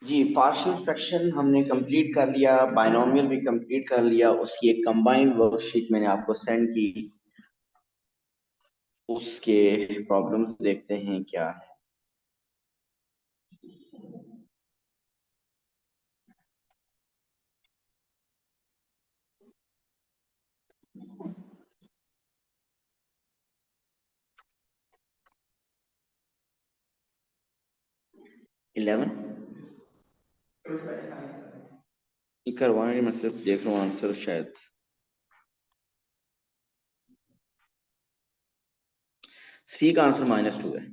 जी, partial fraction हमने complete कर लिया, बायनोमियल भी कंप्लीट कर लिया। उसकी एक कंबाइंड वर्कशीट मैंने आपको सेंड की। उसके प्रॉब्लम्स देखते हैं क्या है। 11 ये करवाएंगे, मैं सिर्फ देख रहा हूँ आंसर शायद। सी का आंसर -2 है।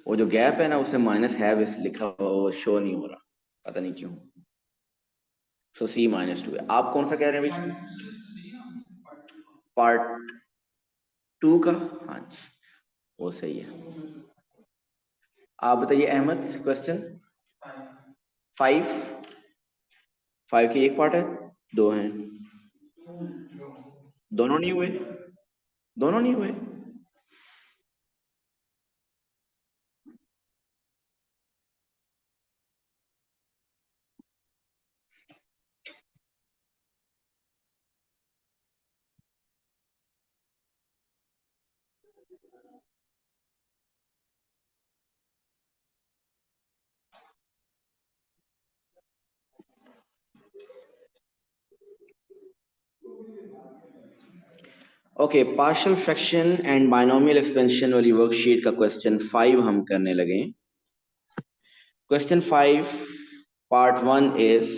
वो जो गैप है ना उसमें माइनस है लिखा हुआ, वो शो नहीं हो रहा, पता नहीं क्यों। सो सी -2 है। आप कौन सा कह रहे हैं भाई? पार्ट 2 का? हाँ जी, वो सही है। आप बताइए अहमद, क्वेश्चन 5। 5 के एक पार्ट है, दो हैं। दोनों नहीं हुए, दोनों नहीं हुए। Okay, partial fraction and binomial expansion वाली वर्कशीट का क्वेश्चन 5 हम करने लगे। Question 5 part 1 is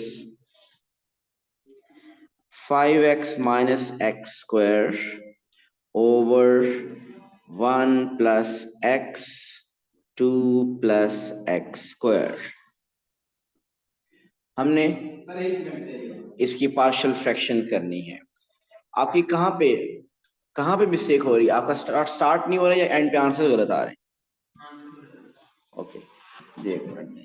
5x minus x square over 1 plus x 2 plus x square। हमने इसकी पार्शियल फ्रैक्शन करनी है। आपकी कहाँ पे मिस्टेक हो रही है? आपका स्टार्ट नहीं हो रहा है या एंड पे आंसर गलत आ रहे हैं? ओके, देख रहे हैं।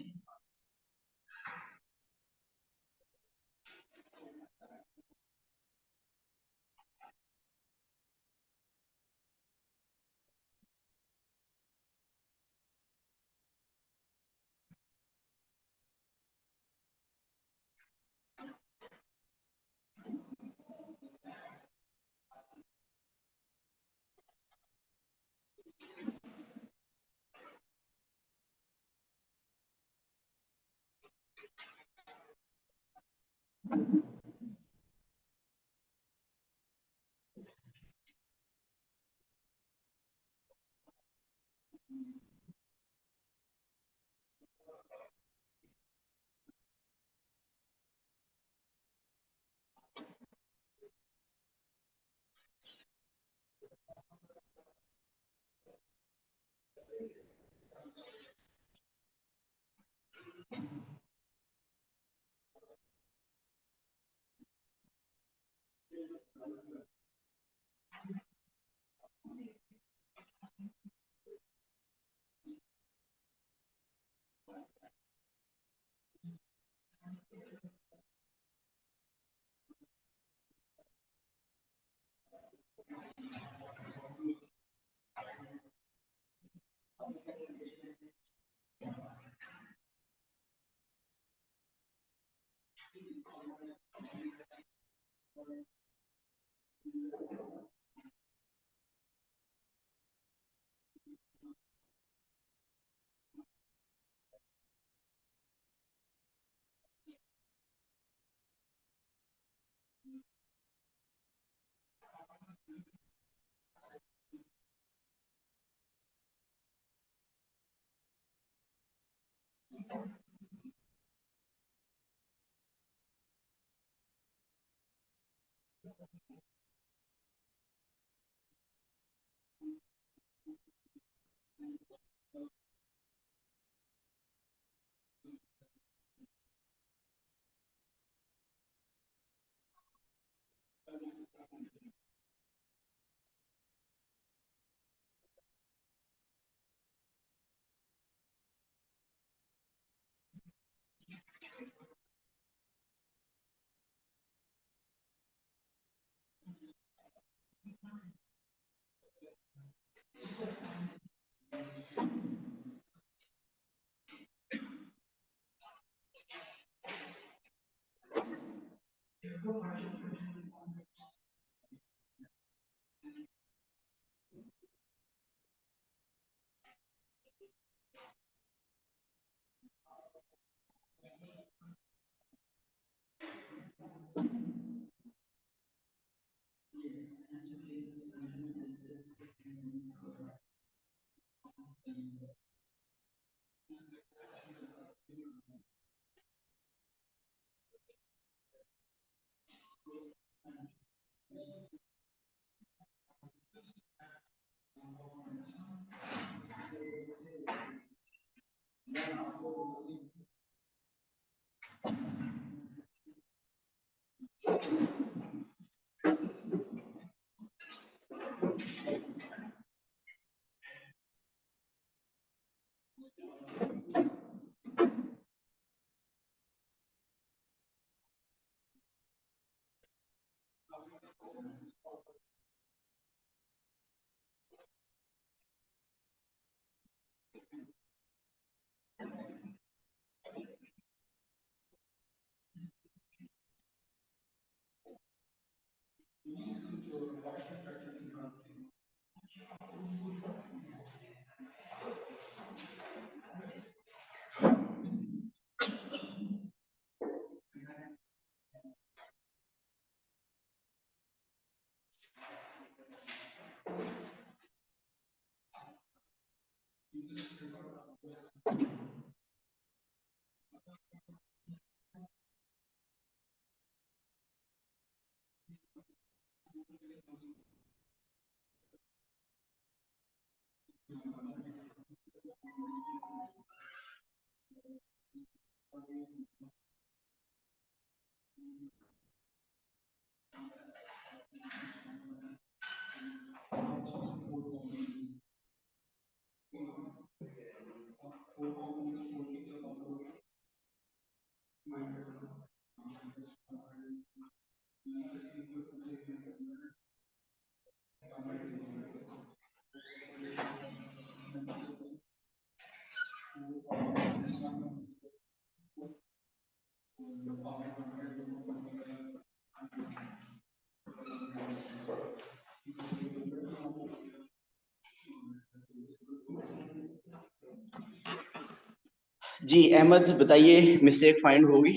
जी अहमद बताइए, मिस्टेक फाइंड होगी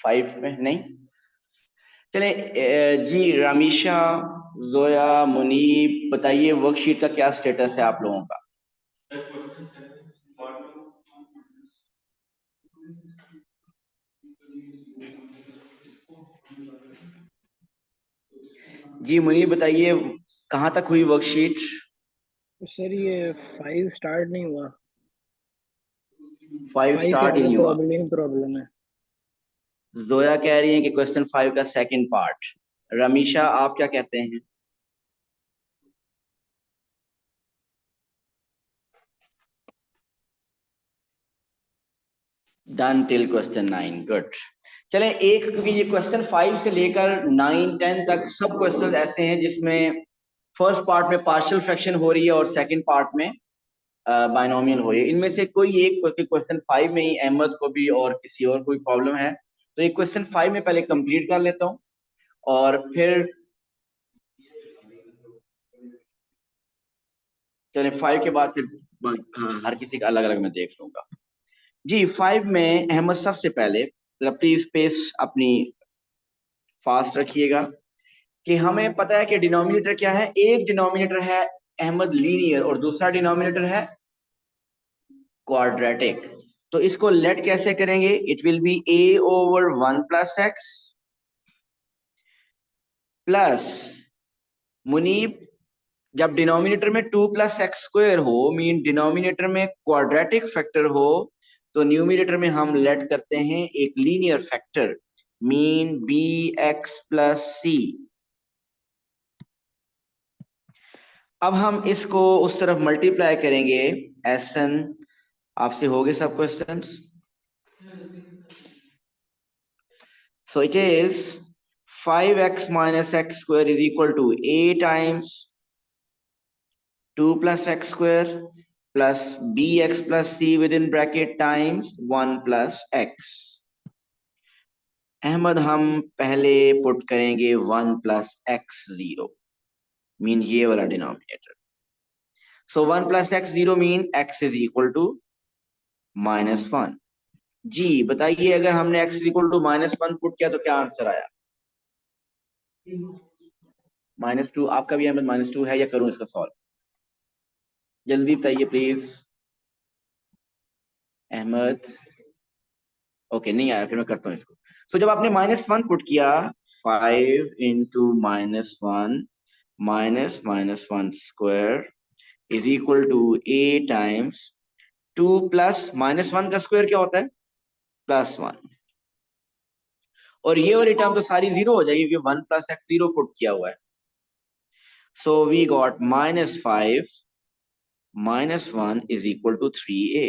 5 में? नहीं। चले जी रामिशा, जोया, मुनीब, बताइए वर्कशीट का क्या स्टेटस है आप लोगों का? जी मुनीब बताइए, कहाँ तक हुई वर्कशीट? सर ये 5 स्टार्ट नहीं हुआ। 5 5 पे स्टार्ट ही आगे नहीं हुआ। प्रॉब्लम है। जोया कह रही है कि क्वेश्चन 5 का सेकंड पार्ट। रमीशा आप क्या कहते हैं? Done till question 9, good. चलें एक, क्योंकि ये क्वेश्चन 5 से लेकर 9 10 तक सब क्वेश्चन ऐसे हैं जिसमें फर्स्ट पार्ट में पार्शियल फ्रैक्शन हो रही है और सेकंड पार्ट में बाइनोमियल हो रही है। इनमें से कोई एक क्वेश्चन 5 में ही अहमद को भी और किसी और कोई प्रॉब्लम है तो एक क्वेश्चन 5 में पहले कंप्लीट कर लेता हूं और फिर चले 5 के बाद फिर हर किसी का अलग अलग मैं देख लूंगा। जी 5 में अहमद सबसे पहले प्लीज स्पेस अपनी फास्ट रखिएगा कि हमें पता है कि डिनोमिनेटर क्या है। एक डिनोमिनेटर है अहमद लीनियर और दूसरा डिनोमिनेटर है क्वाड्रेटिक। तो इसको लेट कैसे करेंगे? It will be a over 1 plus x plus मुनीब, जब डिनोमिनेटर में 2 प्लस एक्स स्क्वायर हो मीन डिनोमिनेटर में क्वाड्रेटिक फैक्टर हो तो न्यूमिनेटर में हम लेट करते हैं एक linear factor mean b x plus c. अब हम इसको उस तरफ मल्टीप्लाई करेंगे। एसन आपसे हो गए सब questions? So it is 5x minus x square is equal to a times 2 plus x square plus bx plus c within bracket times 1 plus x. Ahmad हम पहले पुट करेंगे 1 प्लस एक्स जीरो, मीन ये वाला denominator. So 1 plus x zero mean x is equal to -1। जी बताइए, अगर हमने x equal to -1 put किया तो क्या आंसर आया? -2। आपका भी अहमद -2 है या करूं इसका सॉल्व? जल्दी बताइए प्लीज अहमद। ओके नहीं आया, फिर मैं करता हूँ इसको। सो जब आपने -1 पुट किया, 5 into -1 minus -1 square is equal to a times 2 plus -1 का स्क्वायर क्या होता है? +1। और ये वाली टर्म तो सारी जीरो हो जाएगी क्योंकि 1 प्लस एक्स जीरो पुट किया हुआ है। So we got -5 -1 is equal to 3a,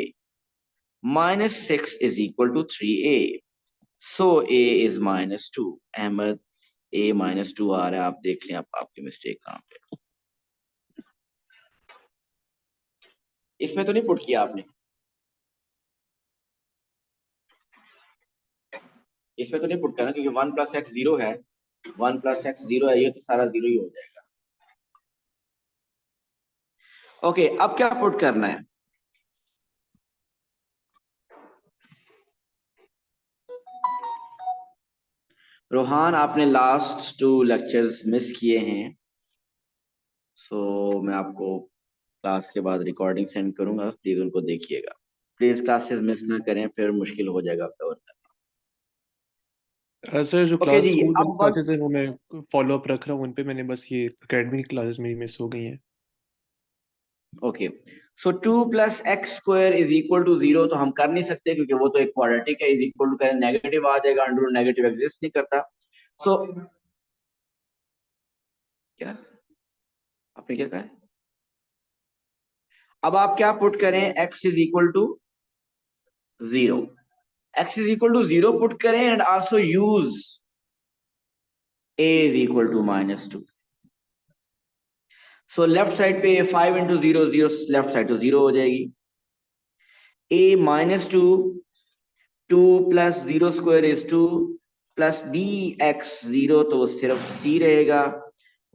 -6 is equal to 3a। So a is -2। Ahmed a -2 आ रहा है, आप देख लें आप आपकी मिस्टेक कहाँ पे। इसमें तो नहीं पुट किया आपने? इसमें तो नहीं पुट करना क्योंकि 1 प्लस एक्स जीरो है, 1 प्लस एक्स जीरो है, ये तो सारा जीरो ही हो जाएगा। ओके अब क्या पुट करना है? रोहान आपने लास्ट 2 लेक्चर्स मिस किए हैं, सो मैं आपको क्लास के बाद रिकॉर्डिंग सेंड करूंगा, प्लीज उनको देखिएगा। प्लीज क्लासेस मिस ना करें, फिर मुश्किल हो जाएगा कवर सर जो करना। ओके क्लास जी स्कूल वाली अब क्लासेस है वो मैं फॉलो अप रख रहा हूँ उन पे, मैंने बस ये एकेडमिक क्लासेस मेरी मिस हो गई हैं। Okay so 2 plus x square is equal to 0 तो हम कर नहीं सकते क्योंकि वो तो एक क्वाड्रेटिक है, इज इक्वल टू करें नेगेटिव आ जाएगा, अंडर नेगेटिव एग्जिस्ट नहीं करता। सो क्या आपने क्या कहा? अब आप क्या पुट करें? x is equal to 0, x is equal to 0 put करें and also use a is equal to -2। So left side पे 5 इंटू 0 0, लेफ्ट साइड तो 0 हो जाएगी। a -2, 2 plus 0 square is 2 plus b x 0 तो सिर्फ c रहेगा।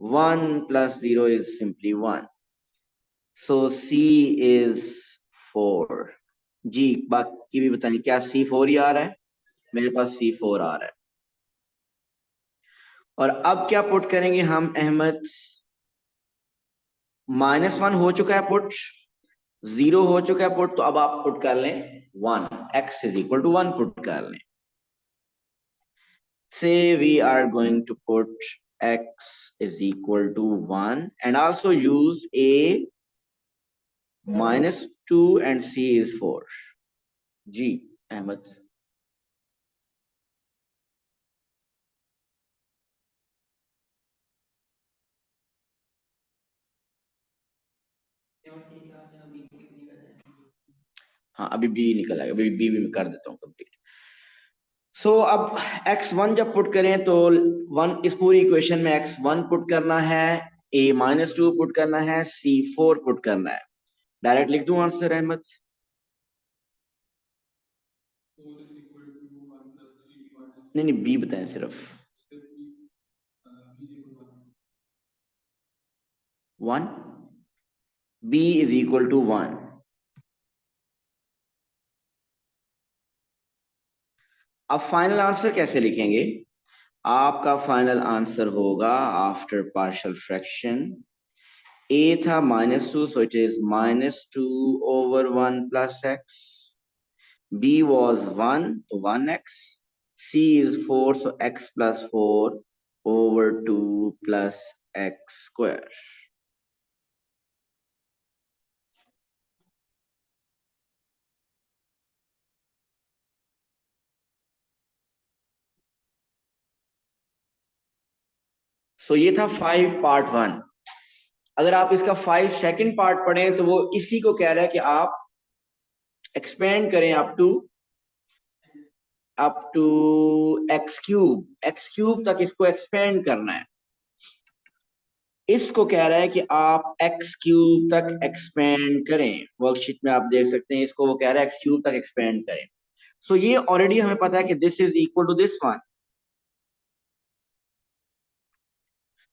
1 plus 0 is simply 1, so c is 4। जी बाकी भी बताएं, क्या C4 ही आ रहा है? मेरे पास C4 आ रहा है। और अब क्या पुट करेंगे हम अहमद? -1 हो चुका है पुट, 0 हो चुका है पुट, तो अब आप पुट कर लें 1, x इज इक्वल टू 1 पुट कर लें। So we are going to put x is equal to 1 and also use a -2 and c is 4। जी अहमद। हाँ अभी b निकल आएगा, अभी b भी मैं कर देता हूँ कंप्लीट। सो अब x1 जब पुट करें तो 1 इस पूरी इक्वेशन में x1 पुट करना है, a -2 पुट करना है, c4 पुट करना है। डायरेक्ट लिख दूं आंसर अहमद? नहीं नहीं b बताएं सिर्फ। 1, b इज इक्वल टू 1। अब फाइनल आंसर कैसे लिखेंगे? आपका फाइनल आंसर होगा आफ्टर पार्शियल फ्रैक्शन, a था -2 so it is -2 over 1 plus x, b was 1 तो 1x, c is 4 so x plus 4 over 2 plus x square। सो ये था 5 पार्ट 1। अगर आप इसका 5 सेकंड पार्ट पढ़ें तो वो इसी को कह रहा है कि आप एक्सपेंड करें अप टू एक्स क्यूब तक इसको एक्सपेंड करना है। इसको कह रहा है कि आप एक्स क्यूब तक एक्सपेंड करें, वर्कशीट में आप देख सकते हैं, इसको वो कह रहा है एक्स क्यूब तक एक्सपेंड करें। सो ये ऑलरेडी हमें पता है कि this is equal to this one,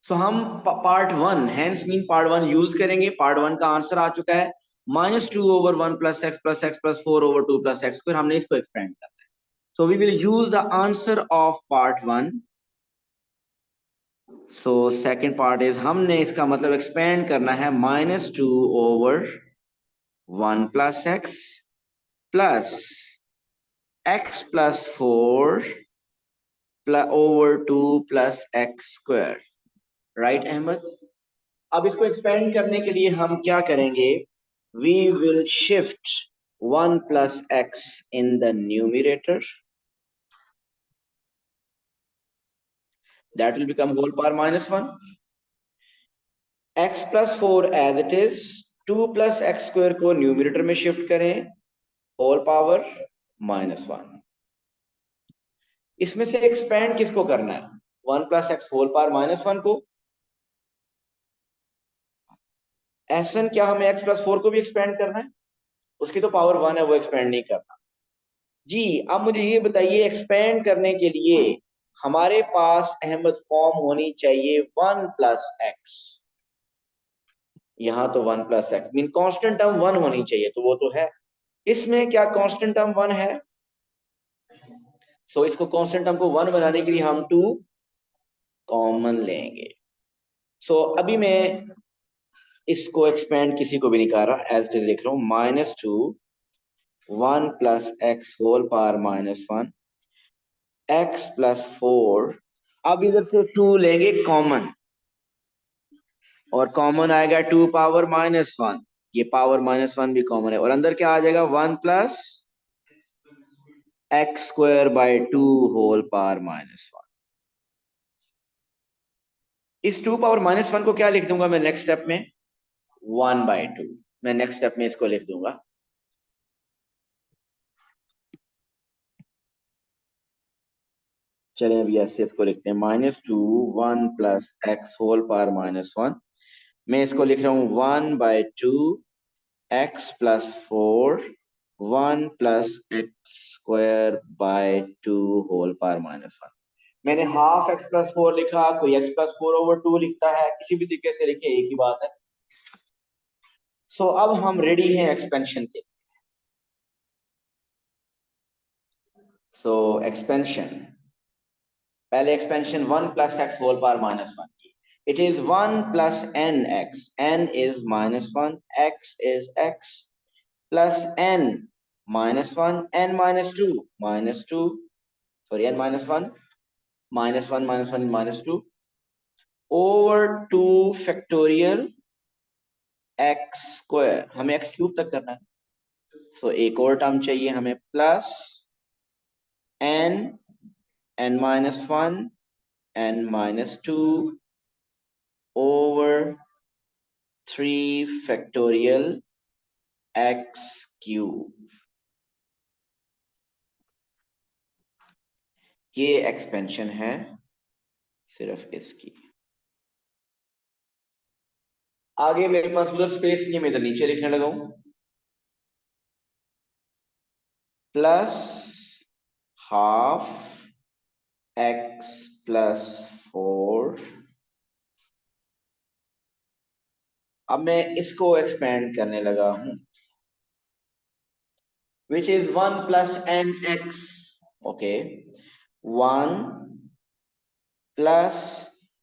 so हम part one hence mean part one यूज करेंगे। पार्ट वन का आंसर आ चुका है -2/1 + x + x + 4/2 + x स्क्वायर। हमने इसको एक्सपेंड करना है। So we will use the answer of part one. So second part is हमने इसका मतलब एक्सपेंड करना है -2/1 + x plus x + 4/2 + x square. Right Ahmed? अब इसको एक्सपेंड करने के लिए हम क्या करेंगे? We will shift 1 + x in the numerator. That will become whole power -1. x + 4 as it is, 2 + x square को न्यूमरेटर में शिफ्ट करें, होल पावर -1। इसमें से एक्सपेंड किसको करना है? 1 + x होल पावर -1 को। एसन क्या हमें x + 4 को भी एक्सपेंड करना है? उसकी तो पावर 1 है, वो एक्सपेंड नहीं करना जी। अब मुझे ये बताइए, एक्सपेंड करने के लिए हमारे पास अहमद फॉर्म होनी चाहिए 1 + x। यहां तो 1 + x मीन कांस्टेंट टर्म 1 होनी चाहिए, तो वो तो है। इसमें क्या कांस्टेंट टर्म 1 है? सो इसको कांस्टेंट टर्म को 1 बनाने के लिए हम 2 कॉमन लेंगे। सो अभी मैं इसको एक्सपेंड किसी को भी नहीं कर रहा, एज इट इज लिख रहा हूं -2 1 + x होल पावर -1 x + 4। अब इधर से 2 लेंगे कॉमन, और कॉमन आएगा 2 पावर -1। ये पावर -1 भी कॉमन है, और अंदर क्या आ जाएगा? 1 + x square by 2 whole power -1। इस 2 पावर -1 को क्या लिख दूंगा मैं नेक्स्ट स्टेप में? 1/2। मैं नेक्स्ट स्टेप में इसको लिख दूंगा। चलें अभी ऐसे इसको लिखते हैं -2 1 + x होल पावर -1। मैं इसको लिख रहा हूं 1/2 x + 4 1 + x square by 2 whole power -1। मैंने हाफ x + 4 लिखा, कोई x + 4/2 लिखता है, किसी भी तरीके से लिखे एक ही बात है। सो अब हम रेडी हैं एक्सपेंशन के। सो एक्सपेंशन, पहले एक्सपेंशन 1 + x होल पावर -1 की। It is 1 + nx. n is -1, x is x plus n -1, n -2 -2, sorry n -1 -1 -1 -2 over 2 factorial x square. हमें x क्यूब तक करना है। सो एक और टर्म चाहिए हमें, plus n n -1 n -2 over 3 factorial x cube. ये एक्सपेंशन है सिर्फ इसकी। आगे मेरे पास उधर स्पेस नहीं है, मैं इधर नीचे लिखने लगा हूं प्लस हाफ x + 4। अब मैं इसको एक्सपेंड करने लगा हूं, which is 1 + nx। Okay, 1 plus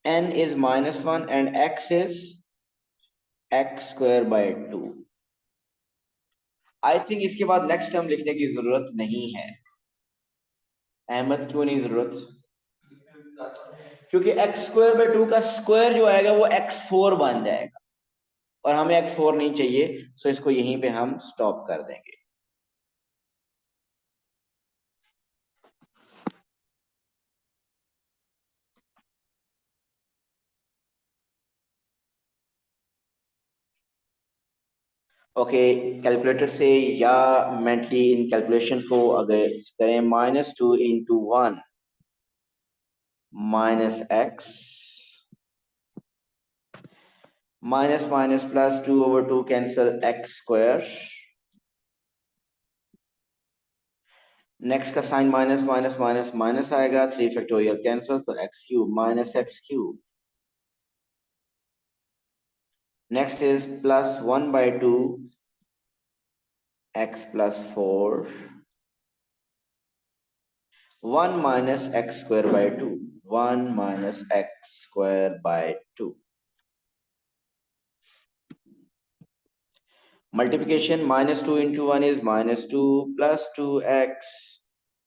n is -1 and x is x square by 2। I think इसके बाद नेक्स्ट टर्म लिखने की जरूरत नहीं है। अहमद क्यों नहीं जरूरत? क्योंकि x स्क्वायर बाय 2 का स्क्वायर जो आएगा वो x4 बन जाएगा, और हमें x4 नहीं चाहिए, सो इसको यहीं पे हम स्टॉप कर देंगे। ओके, कैलकुलेटर से या मेंटली इन कैलकुलेशंस को अगर करें, -2 × 1 -x minus plus 2/2 cancel x square. Next का sign minus minus minus minus आएगा, 3 फैक्टोरियल कैंसल, तो x³ -x³। Next is plus 1 by 2 x plus 4, 1 minus x square by 2, 1 minus x square by 2. Multiplication, minus 2 into 1 is minus 2 plus 2x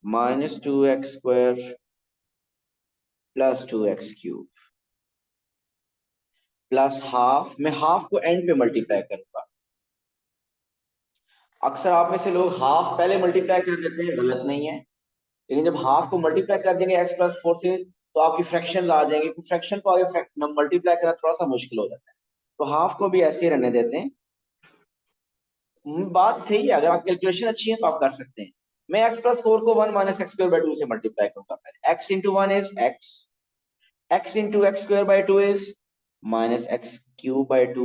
minus 2x square plus 2x cube plus half. मैं half को and पे multiply करूंगा. अक्सर आप में से लोग half पहले मल्टीप्लाई कर देते हैं, गलत नहीं है, लेकिन जब हाफ को मल्टीप्लाई कर देंगे x प्लस 4 से तो आपकी फ्रैक्शंस आ जाएंगे. फ्रैक्शन को आगे मल्टीप्लाई करना थोड़ा सा मुश्किल हो जाता है, तो हाफ को भी ऐसे ही रहने देते हैं. बात सही है, अगर आप कैलकुलेशन अच्छी है तो आप कर सकते हैं. मैं x प्लस 4 को 1 माइनस एक्स स्क्वायर बाई 2 से मल्टीप्लाई करूंगा. पहले x into 1 is x into x square by 2 is minus x cube by 2,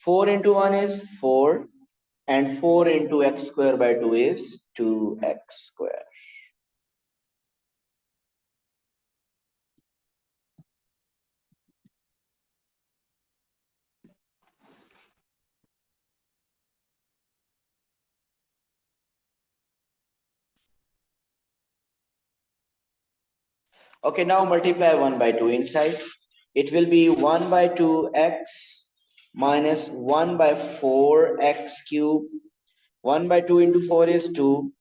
4 into 1 is 4 and 4 into x square by 2 is 2x square. Okay, now multiply 1 by 2 inside. It will be 1 by 2x minus 1 by 4x cube. 1 by 2 into 4 is 2.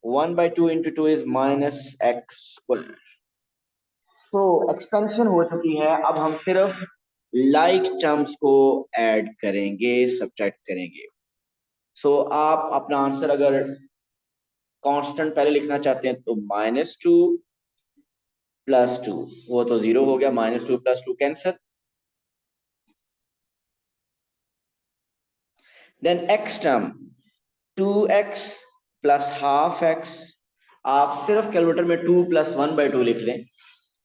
1 by 2 into 2 is minus x square. So expansion हो चुकी है, अब हम सिर्फ like terms को add करेंगे, subtract करेंगे. सो आप अपना आंसर अगर कांस्टेंट पहले लिखना चाहते हैं तो माइनस 2 प्लस 2, वो तो 0 हो गया, minus 2 plus 2 cancel. Then x term 2x plus half x. आप सिर्फ कैलकुलेटर में 2 प्लस 1 बाई 2 लिख लें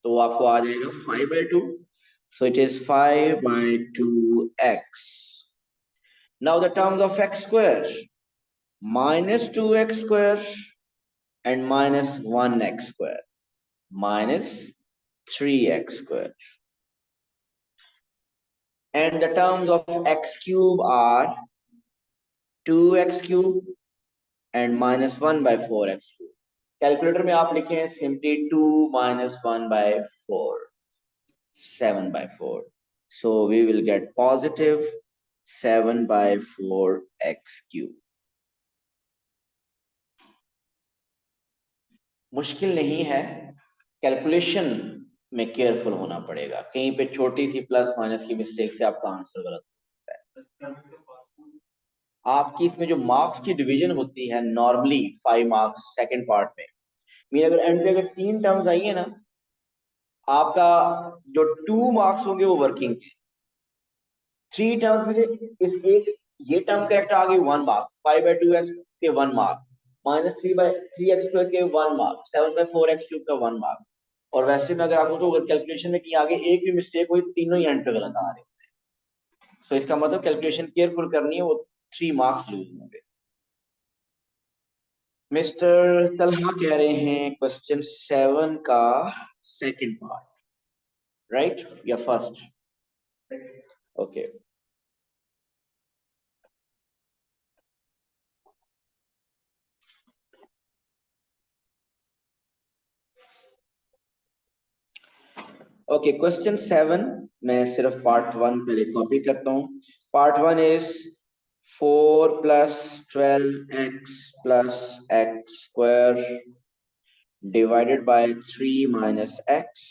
तो आपको आ जाएगा 5 by 2. So it is 5 by 2x. Now the terms of x square, minus 2x square and minus 1x square minus 3x square. And the terms of x cube are 2x cube and minus 1 by 4x cube. Calculator में आप लिखें simply 2 minus 1 by 4, 7 by 4. So we will get positive 7 by 4x cube. मुश्किल नहीं है, calculation में careful होना पड़ेगा. कहीं पे छोटी सी प्लस माइनस की मिस्टेक से आपका आंसर गलत हो सकता है. आपकी इसमें जो मार्क्स की डिवीजन होती है नॉर्मली 5 मार्क्स सेकंड पार्ट में, मीन अगर एंड पे अगर 3 टर्म्स आई है ना, आपका जो 2 मार्क्स होंगे वो वर्किंग, 3 टर्म्स में इस एक ये टर्म करेक्ट आ गई 1 मार्क, 5 by 2x के 1 mark, minus 3 by 3x square के 1 मार्क, 7 by 4x क्यूब का 1 मार्क. और वैसे में अगर आपको तो कैलकुलेशन में कि आगे एक भी मिस्टेक हुई तीनों ही एंड पे गलत आ रहे होते हैं. सो इसका मतलब कैलकुलेशन केयरफुल करनी है, वो 3 मार्क्स लूज होंगे. मिस्टर तलहा कह रहे हैं क्वेश्चन 7 का सेकंड पार्ट, राइट या फर्स्ट? ओके. ओके, क्वेश्चन 7 मैं सिर्फ पार्ट 1 पहले कॉपी करता हूं. Part 1 is 4 plus 12x plus x square divided by 3 minus x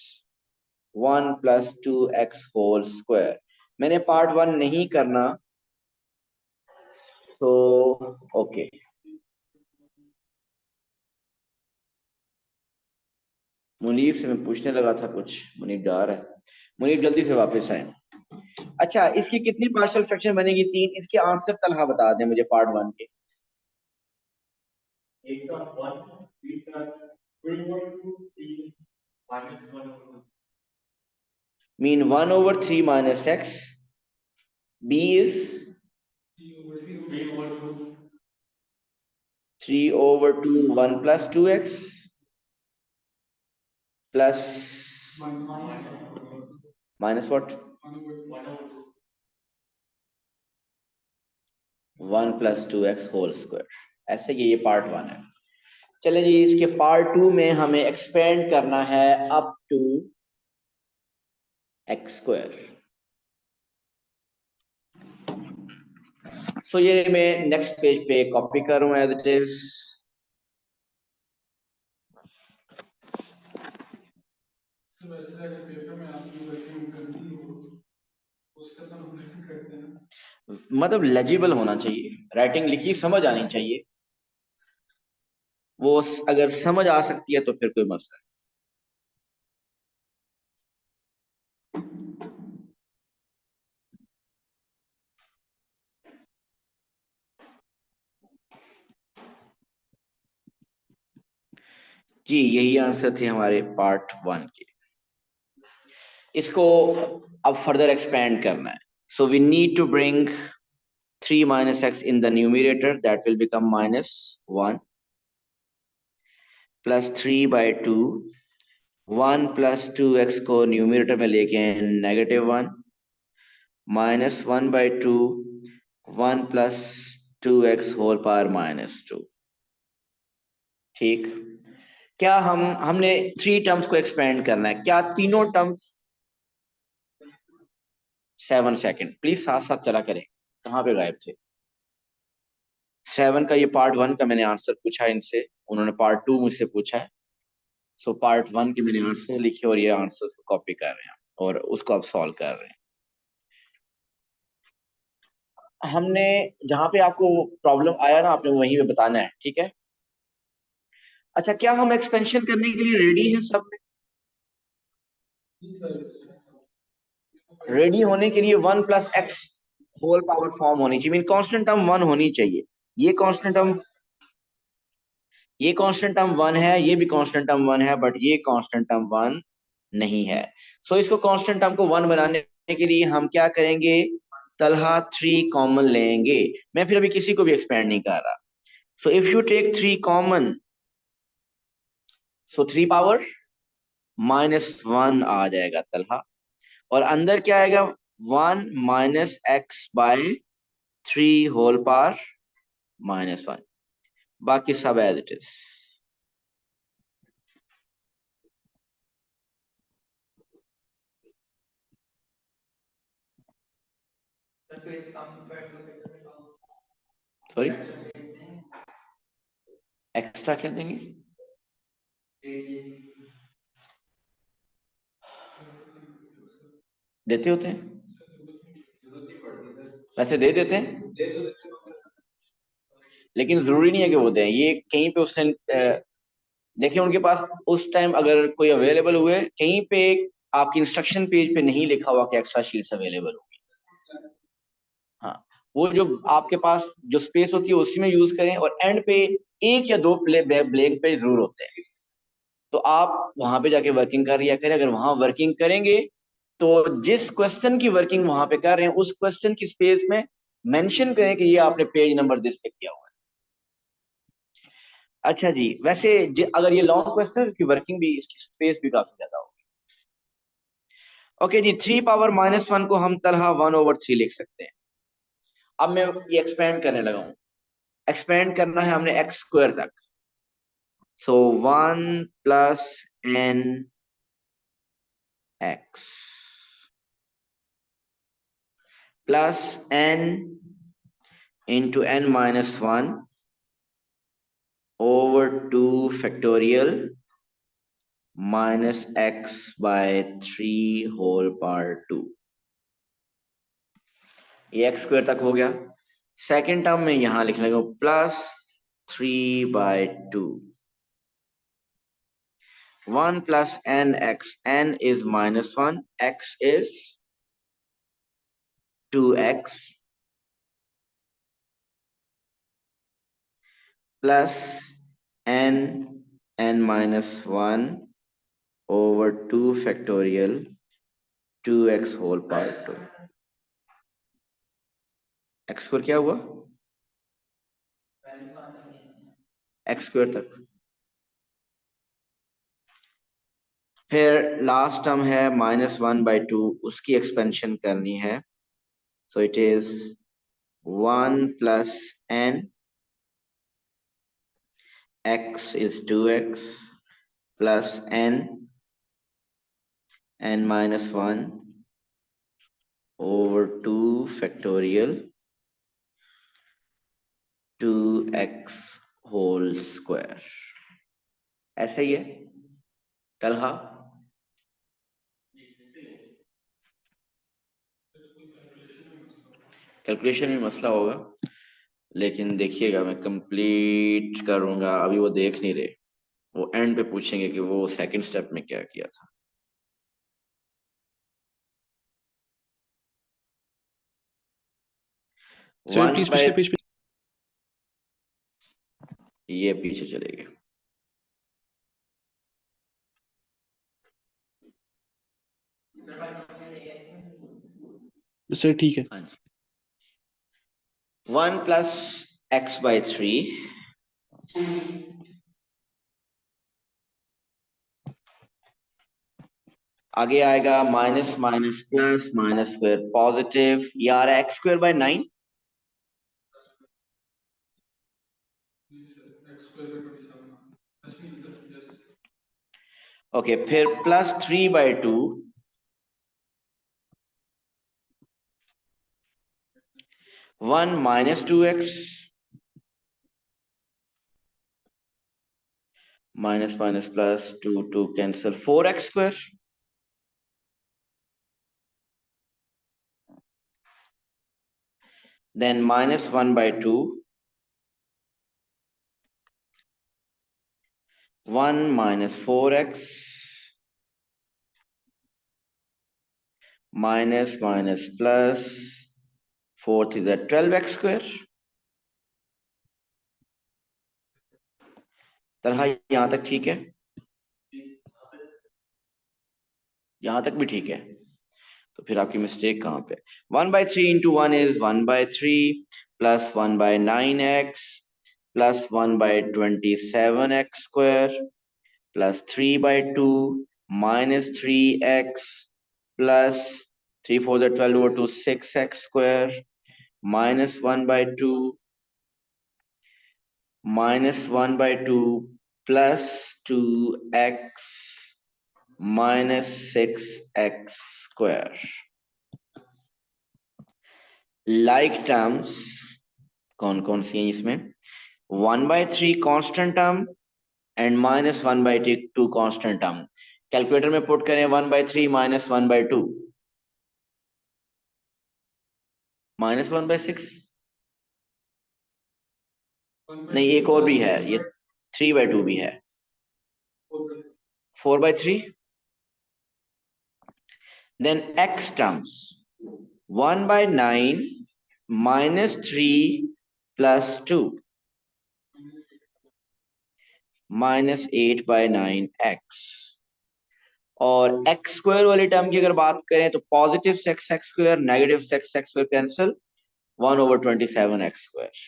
1 plus 2x whole square. मैंने पार्ट 1 नहीं करना, तो ओके. मुनीब से मैं पूछने लगा था कुछ, मुनीब जा रहा है. मुनीब जल्दी से वापस आए. अच्छा, इसकी कितनी पार्शियल फ्रैक्शन बनेगी? 3. इसके आंसर तलहा बता दें मुझे पार्ट 1 के. Mean 1 over 3 minus x. B is 3 over 2 1 plus 2x plus minus what? 1 + 2x whole square. ऐसे कि ये पार्ट 1 है। चले जी, इसके पार्ट 2 में हमें एक्सपेंड करना है अप टू x स्क्वायर। सो ये मैं नेक्स्ट पेज पे कॉपी करूं एज इट इज। मतलब लेजिबल होना चाहिए, राइटिंग लिखी समझ आनी चाहिए। वो अगर समझ आ सकती है तो फिर कोई मसला नहीं। जी यही आंसर थे हमारे पार्ट 1 के। इसको अब फर्दर एक्सपेंड करना है। So we need to bring 3 minus x in the numerator, that will become -1 plus 3 by 2, 1 plus 2x को न्यूमरेटर में लेके -1 -1 by 2, 1 plus 2x whole power -2। ठीक, क्या हमने 3 टर्म्स को एक्सपेंड करना है, क्या तीनों टर्म्स 7 सेकंड प्लीज साथ साथ चला करें, कहाँ पे गायब थे। 7 का ये पार्ट 1 का मैंने आंसर पूछा इनसे, उन्होंने पार्ट 2 मुझसे पूछा है। सो पार्ट 1 के मैंने आंसर लिखे और ये आंसर्स को कॉपी कर रहे हैं और उसको अब सॉल्व कर रहे हैं। हमने जहां पे आपको प्रॉब्लम आया ना, आपने वहीं पे बताना है, ठीक है। अच्छा, क्या हम एक्सपेंशन करने के लिए रेडी हैं सब? रेडी होने के लिए 1 + x होल पावर फॉर्म होनी चाहिए, मीन कांस्टेंट टर्म 1 होनी चाहिए। ये कांस्टेंट टर्म 1 है, ये भी कांस्टेंट टर्म 1 है, बट ये कांस्टेंट टर्म 1 नहीं है। सो इसको कांस्टेंट टर्म को 1 बनाने के लिए हम क्या करेंगे, तलहा 3 कॉमन लेंगे। मैं फिर अभी किसी को भी एक्सपेंड नहीं कर रहा। So if you take 3 common, so 3 power -1 आ जाएगा तलहा, और अंदर क्या आएगा 1 - x/3 होल पावर -1। बाकी सब as it is. Sorry, extra क्या देंगे? देते होते हैं, वैसे दे देते हैं, लेकिन जरूरी नहीं है कि वो दें। ये कहीं पे उसने देखिए उनके पास उस टाइम अगर कोई अवेलेबल हुए, कहीं पे आपकी इंस्ट्रक्शन पेज पे नहीं लिखा हुआ कि एक्स्ट्रा शीट्स अवेलेबल होगी। हाँ, वो जो आपके पास जो स्पेस होती है उसी में यूज करें, और एंड पे 1 या 2 ब्लैंक पेज जरूर होते हैं, तो आप वहां पे जाके वर्किंग कर लिया करें। अगर वहां वर्किंग करेंगे तो जिस क्वेश्चन की वर्किंग वहां पे कर रहे हैं उस क्वेश्चन की स्पेस में मेंशन करें कि ये आपने पेज नंबर दिस पे किया हुआ है। अच्छा जी, वैसे अगर ये लॉन्ग क्वेश्चन की वर्किंग भी, इसकी स्पेस भी काफी ज्यादा होगी। ओके जी, 3 पावर -1 को हम तरह 1/3 लिख सकते हैं। अब मैं ये एक्सपेंड करने लगा हूं। एक्सपेंड करना है हमने x स्क्वायर तक। So 1 + n x plus n into n - 1 over 2 factorial -x/3 whole power 2। ये x स्क्वायर तक हो गया। सेकेंड टर्म में यहां लिख लेंगे +3/2, 1 + nx, n is -1, x is 2x plus n(n-1) over 2 factorial 2x whole power 2। x square क्या हुआ, x स्क्वायर तक। फिर लास्ट टर्म है -1/2, उसकी एक्सपेंशन करनी है। So it is 1 plus n, x is 2x plus n minus 1 over 2 factorial 2x whole square. ऐसा ही है तलहा? कैलकुलेशन में मसला होगा, लेकिन देखिएगा मैं कंप्लीट करूंगा। अभी वो देख नहीं रहे, वो एंड पे पूछेंगे कि वो सेकंड स्टेप में क्या किया था। सर प्लीज पिछले पेज पे। ये पीछे चलेगा। सर ठीक है। हाँ जी। 1 plus x by 3 आगे आएगा minus minus plus minus square positive, यार एक्स स्क्वायर बाय 9। ओके, फिर plus 3 bye 2 1 minus 2x minus minus plus 2 cancel 4x square then minus 1 by 2 1 minus 4x minus minus plus 4th is that 12x square। तरह यहां तक ठीक है, यहां तक भी ठीक है। तो फिर आपकी मिस्टेक कहां पे? 1 by 3 into 1 is 1 by 3 plus 1 by 9x plus 1 by 27x square plus 3 by 2 minus 3x plus 3 4 the 12 over 2 6x square minus 1 by 2 minus 1 by 2 plus 2x minus 6x square। Like terms कौन कौन सी हैं इसमें? 1 by 3 constant term and minus 1 by 2 constant term. Calculator में put करें 1 by 3 minus 1 by 2 minus 1 by 6। नहीं, एक और भी है, ये 3 by 2 भी है, 4 by 3 then x terms 1 by 9 minus 3 plus 2 minus 8 by 9x। और x स्क्वायर वाली टर्म की अगर बात करें तो positive six x square negative six x square cancel 1 over 27 x square।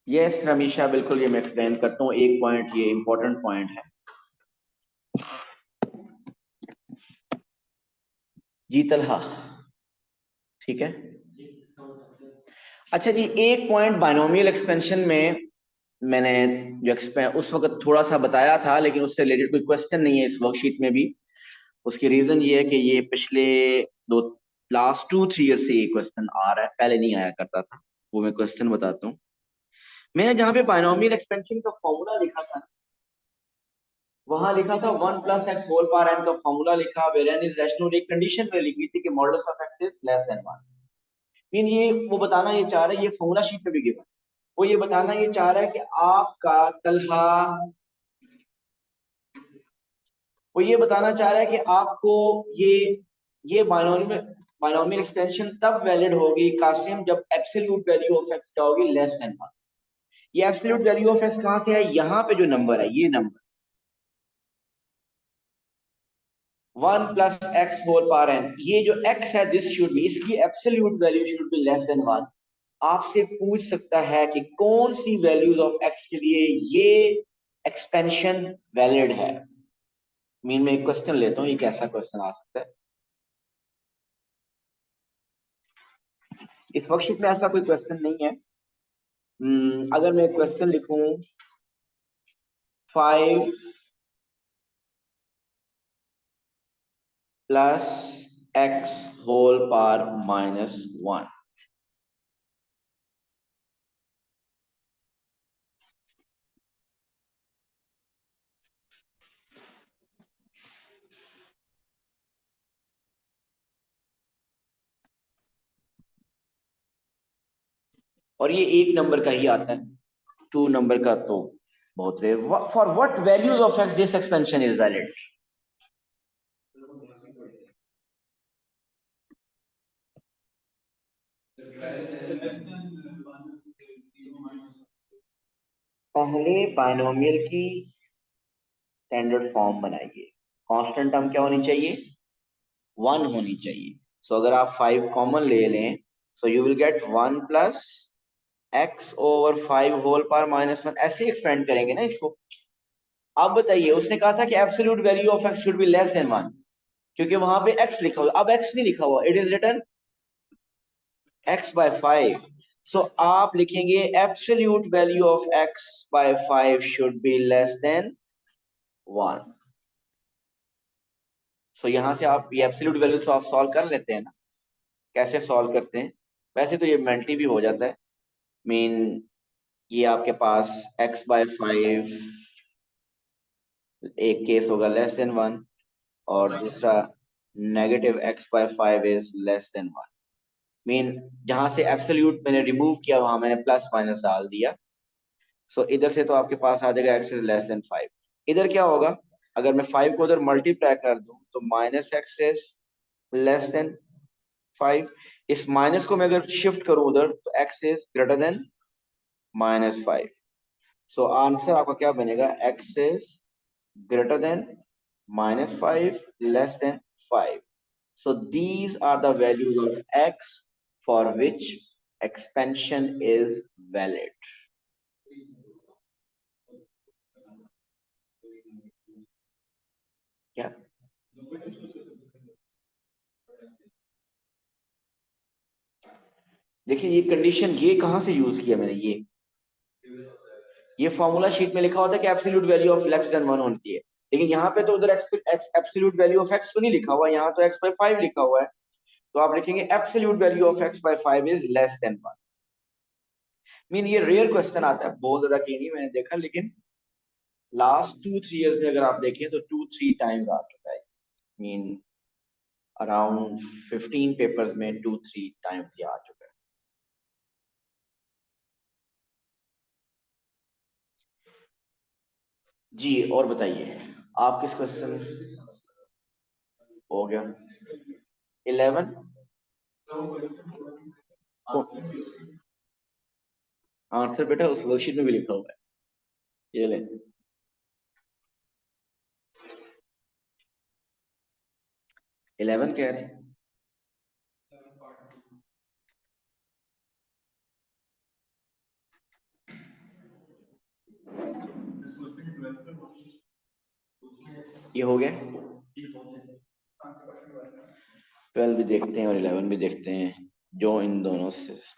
Yes Ramisha, बिल्कुल, ये मैं एक्सप्लेन करता हूँ। एक पॉइंट, ये इंपॉर्टेंट पॉइंट है जी तलहा, ठीक है। अच्छा जी, एक पॉइंट बाइनोमियल एक्सपेंशन में मैंने जो उस वक्त थोड़ा सा बताया था, लेकिन उससे रिलेटेड कोई क्वेश्चन नहीं है इस वर्कशीट में भी। उसकी रीजन ये है कि ये पिछले दो लास्ट 2-3 ईयर से ये क्वेश्चन आ रहा है, पहले नहीं आया करता था। वो मैं क्वेश्चन बताता हूँ। मैंने जहां पे बाइनोमियल एक्सपेंशन का फॉर्मूला लिखा था, वहां लिखा था 1 plus x whole power n का फॉर्मूला लिखा, वेयर n इज रैशनल। एक कंडीशन में लिखी थी कि modulus of x is less than 1। Mean ये वो बताना ये चाह रहा है, ये फॉर्मूला शीट में भी गिवन, वो ये बताना ये चाह रहा है कि आपका तलहा, वो ये बताना चाह रहा है कि आपको ये बाइनोमियल एक्सपेंशन तब वैलिड होगी कासिम जब एब्सोल्यूट वैल्यू ऑफ x क्या होगी, लेस देन 1। ये एब्सोल्यूट वैल्यू ऑफ x कहां से है? यहाँ पे जो नंबर है, ये number 1 plus x whole power n, ये जो x है दिस शुड बी, इसकी absolute value should be less than 1 आपसे पूछ सकता है कि कौन सी वैल्यूज ऑफ एक्स के लिए ये एक्सपेंशन वैलिड है। मीन में एक क्वेश्चन लेता हूं, ये कैसा क्वेश्चन आ सकता है। इस वर्कशीट में ऐसा कोई क्वेश्चन नहीं है। अगर मैं क्वेश्चन लिखूं 5 प्लस एक्स होल पावर -1, और ये एक नंबर का ही आता है, 2 नंबर का तो बहुत rare. For what values of x this expansion is valid. पहले बायनोमियल की स्टैंडर्ड फॉर्म बनाइए। कांस्टेंट टर्म क्या होनी चाहिए? 1 होनी चाहिए। सो अगर आप 5 कॉमन ले लें, so you will get 1 plus x over 5 whole power -1। ऐसे एक्सपेंड करेंगे ना इसको। अब बताइए, उसने कहा था कि absolute value of x should be less than 1, क्योंकि वहां पे एक्स लिखा हुआ। अब एक्स नहीं लिखा हुआ, it is written x by 5। सो आप लिखेंगे absolute value of x by 5 should be less than 1। So यहां से आप ये एब्सोल्यूट वैल्यू आप सॉल्व कर लेते हैं ना। कैसे सॉल्व करते हैं? वैसे तो ये मेंटली भी हो जाता है। मीन ये आपके पास x by 5 एक केस होगा लेस देन 1, और दूसरा negative x by 5 is less than 1। Mean जहां से एब्सोल्यूट मैंने रिमूव किया वहां मैंने प्लस माइनस डाल दिया। सो इधर से तो आपके पास आ जाएगा x इज लेस देन 5। इधर क्या होगा? अगर मैं 5 को उधर मल्टीप्लाई कर दूं तो -x इज लेस देन 5। इस माइनस को मैं अगर शिफ्ट करूं उधर तो x is greater than -5। So answer आपका क्या बनेगा? x is greater than -5 less than 5। So these are the values of x for which expansion is valid. क्या? देखिए ये कंडीशन ये कहां से यूज किया मैंने, ये फॉर्मूला शीट में लिखा होता है कि absolute value of less than 1 होनी चाहिए, लेकिन यहाँ पे तो उधर एब्सोल्यूट वैल्यू ऑफ x तो नहीं लिखा हुआ, यहाँ तो x by 5 लिखा हुआ है। तो आप लिखेंगे absolute value of x by 5 is less than 1। Mean ये रेयर क्वेश्चन आता है, बहुत ज्यादा की नहीं मैंने देखा, लेकिन लास्ट 2-3 इयर्स में अगर आप देखें तो 2-3 टाइम्स आ चुका है। मीन अराउंड 15 पेपर्स में 2-3 टाइम्स ये आ चुका है। जी और बताइए, आप किस क्वेश्चन हो गया? 11 आंसर बेटा उस वर्कशीट में भी लिखा हुआ है, ये ले। इलेवन कह रहे हैं। ये हो गया। 12 भी देखते हैं और 11 भी देखते हैं। जो इन दोनों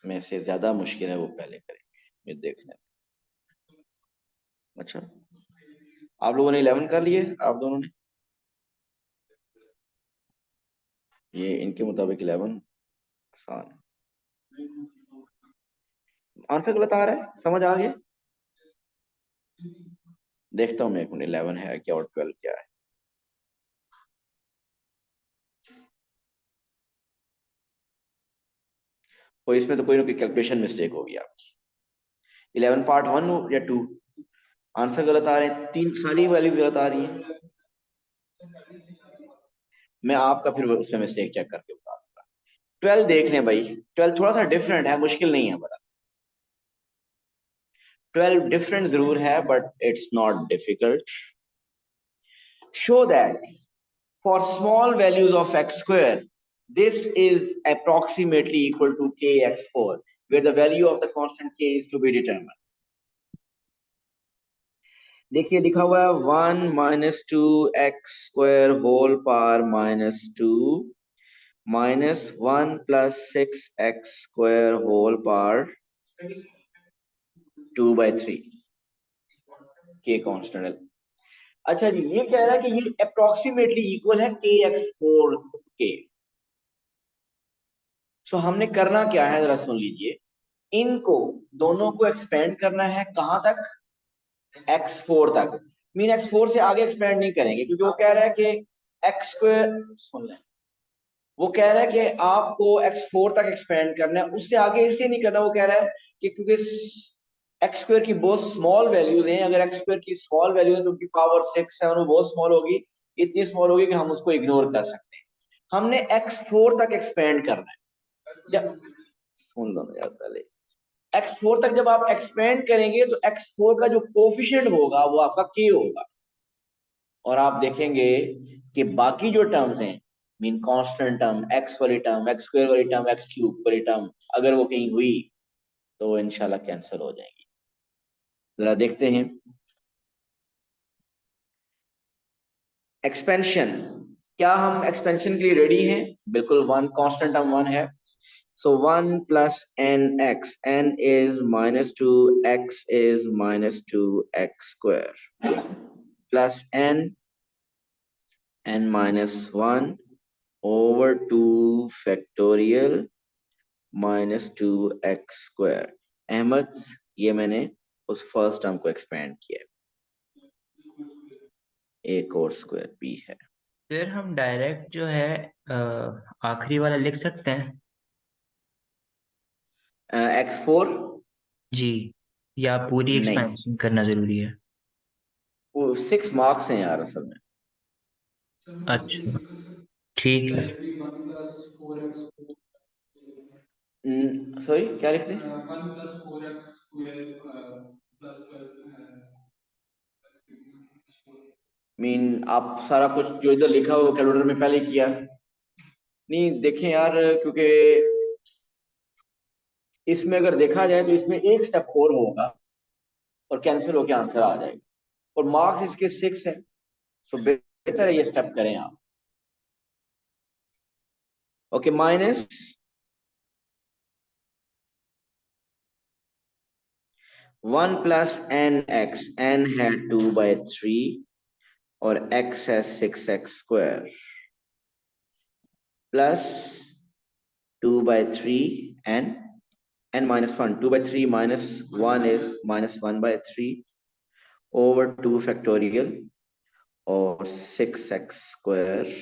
में से ज्यादा मुश्किल है वो पहले करेंगे, ये देखना। अच्छा, आप लोगों ने 11 कर लिए, आप दोनों ने? ये इनके मुताबिक 11 आसान। आंसर गलत आ रहा है, समझ आ गया? देखता हूँ मैं एक मिनट, 11 है क्या और 12 क्या है। और इसमें तो कोई ना कोई कैलकुलेशन मिस्टेक होगी आपकी। 11 पार्ट 1 या 2? आंसर गलत आ रहे हैं, 3 सारी वैल्यू गलत आ रही है। मैं आपका फिर उसमें मिस्टेक चेक करके बता दूंगा। 12 देख लें भाई, 12 थोड़ा सा डिफरेंट है, मुश्किल नहीं है बड़ा। 12 डिफरेंट जरूर है but it's not difficult. Show that for small values of x square this is approximately equal to kx4। where the value of the constant k is to be determined. देखिए लिखा हुआ है 1 minus 2x square whole power minus 2 minus 1 plus 6x square whole power 2/3 k constant है। अच्छा जी, ये कह रहा है कि ये अप्रोक्सीमेटली इक्वल है kx4 के। सो हमने करना क्या है जरा सुन लीजिए, इनको दोनों को एक्सपेंड करना है कहां तक, x4 तक। मीन x4 से आगे एक्सपेंड नहीं करेंगे क्योंकि वो कह रहा है कि x स्क्वायर, सुन लें, वो कह रहा है कि आपको x4 तक एक्सपेंड करना है, उससे आगे इसलिए नहीं करना। वो कह रहा है कि क्योंकि एक्स स्क्वायर की बहुत स्मॉल वैल्यूज हैं, अगर एक्स स्क्वायर की स्मॉल वैल्यू है तो उनकी पावर 6 है और वो बहुत स्मॉल होगी, इतनी स्मॉल होगी कि हम उसको इग्नोर कर सकते हैं। हमने x4 तक एक्सपेंड करना है। जब सुन लो यार पहले, x4 तक जब आप एक्सपेंड करेंगे तो x4 का जो कोफिशिएंट होगा वो आपका k होगा, और आप देखेंगे कि बाकी जो टर्म्स हैं, मीन कांस्टेंट टर्म, x वाली टर्म, x स्क्वायर वाली टर्म, x क्यूब वाली टर्म, अगर वो कहीं हुई तो वो इंशाल्लाह कैंसिल हो जाएंगी। जरा देखते हैं एक्सपेंशन। क्या हम एक्सपेंशन के लिए रेडी हैं? बिल्कुल, वन कांस्टेंट टर्म 1 है, so 1 plus nx, n is -2, x is -2x square plus n minus 1 over 2 factorial -2x square। Ahmad, ये मैंने उस फर्स्ट टर्म को एक्सपेंड किया, एक और स्क्वायर p है। फिर हम डायरेक्ट जो है आखिरी वाला लिख सकते हैं x4 जी, या पूरी नहीं, एक्सपेंशन करना जरूरी है? वो 6 मार्क्स हैं यार असल में। अच्छा, ठीक है। सॉरी क्या लिख दें? मीन आप सारा कुछ जो इधर लिखा हो कैलकुलेटर में पहले किया? नहीं देखें यार, क्योंकि इसमें अगर देखा जाए तो इसमें एक स्टेप और होगा और कैंसिल होकर आंसर आ जाएगा, और मार्क्स इसके 6 है, सो बेहतर है ये स्टेप करें आप। Okay, minus 1 plus nx, n है 2/3 और x है 6x square plus 2/3 n minus 1, 2/3 minus 1 is -1/3 over 2 factorial और 6x square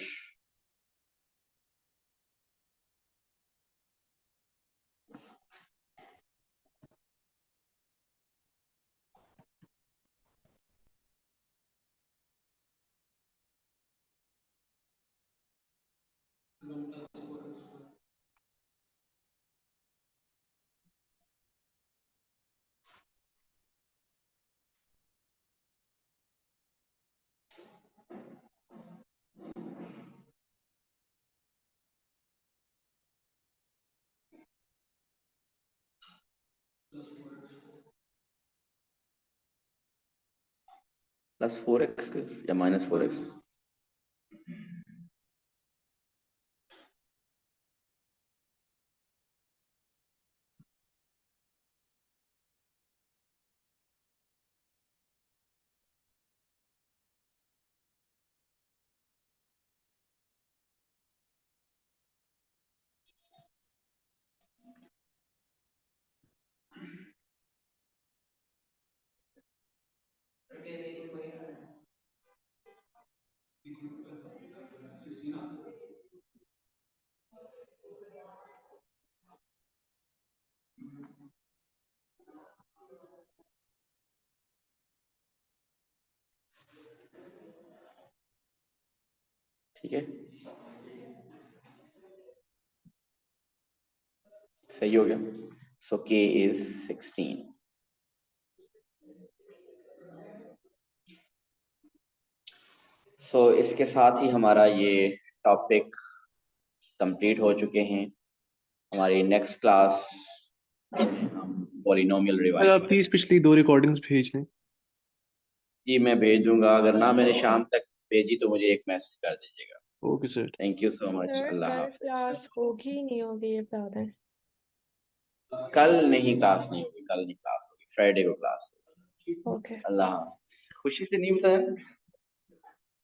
प्लस 4x या -4x। ठीक है, सही हो गया। सो k is 16। सो इसके साथ ही हमारा ये टॉपिक कंप्लीट हो चुके हैं। हमारी नेक्स्ट क्लास हम पॉलिनोमियल सर रिवाइज आप प्लीज पिछली 2 रिकॉर्डिंग्स भेज दें। जी मैं भेज दूंगा, अगर ना मैंने शाम तक भेजी तो मुझे एक मैसेज कर दीजिएगा। Okay sir. Thank you so much, sir Allah कल हाफिज। क्लास होगी नहीं होगी ये बता दें। कल नहीं क्लास नहीं होगी, कल नहीं क्लास होगी, फ्राइडे को क्लास होगी। ओके। अल्लाह हाफिज। खुशी से नहीं बताया।